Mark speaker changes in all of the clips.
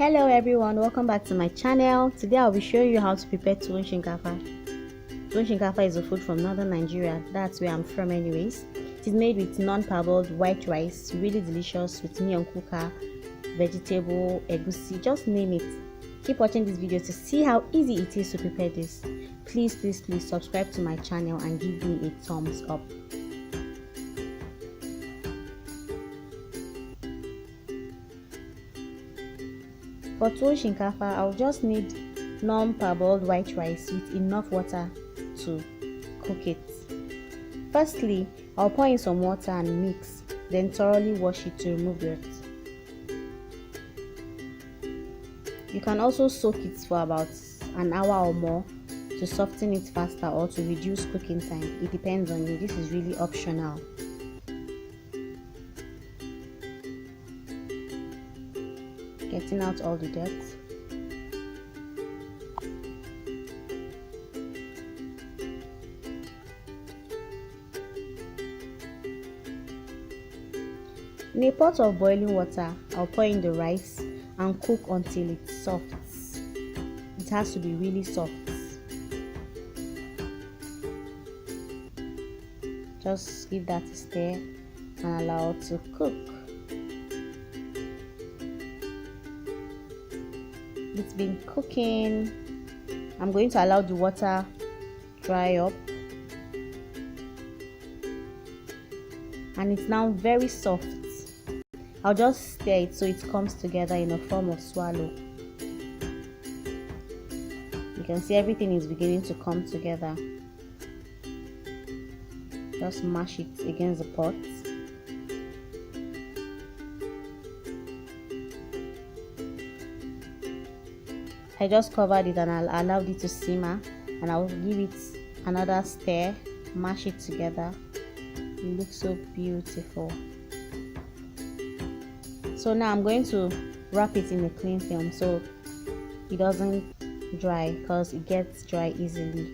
Speaker 1: Hello everyone, welcome back to my channel. Today I'll be showing you how to prepare Tuwon Shinkafa. Tuwon Shinkafa is a food from northern Nigeria. That's where I'm from anyways. It is made with non-parboiled white rice, really delicious, with miyan kuka, vegetable, egusi, just name it. Keep watching this video to see how easy it is to prepare this. Please subscribe to my channel and give me a thumbs up. For Tuwon Shinkafa, I'll just need non-parboiled white rice with enough water to cook it. Firstly, I'll pour in some water and mix, then thoroughly wash it to remove dirt. You can also soak it for about an hour or more to soften it faster or to reduce cooking time. It depends on you. This is really optional. Getting out all the dirt. In a pot of boiling water, I'll pour in the rice and cook until it's soft. It has to be really soft. Just give that a stir and allow it to cook. It's been cooking. I'm going to allow the water dry up, and it's now very soft. I'll just stir it so it comes together in a form of swallow. You can see everything is beginning to come together. Just mash it against the pot. I just covered it and I'll allow it to simmer, and I'll give it another stir, mash it together. It looks so beautiful. So now I'm going to wrap it in a clean film so it doesn't dry, because it gets dry easily.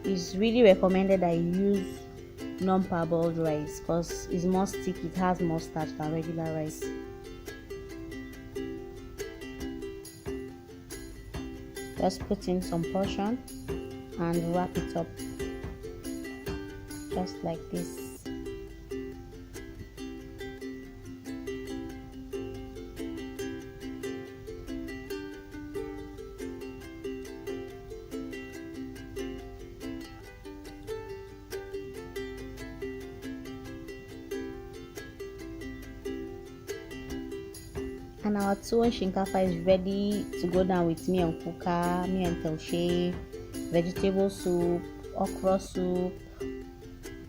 Speaker 1: It's really recommended that you use non-parboiled rice because it's more sticky, it has more starch than regular rice. Just put in some portion and wrap it up just like this. And our Tuwon Shinkafa is ready to go down with miyan kuka, miyan taushe, vegetable soup, okra soup,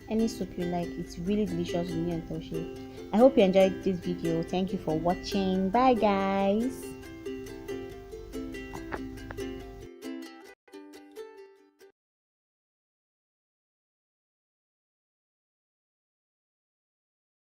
Speaker 1: any soup you like. It's really delicious with miyan taushe. I hope you enjoyed this video. Thank you for watching. Bye guys.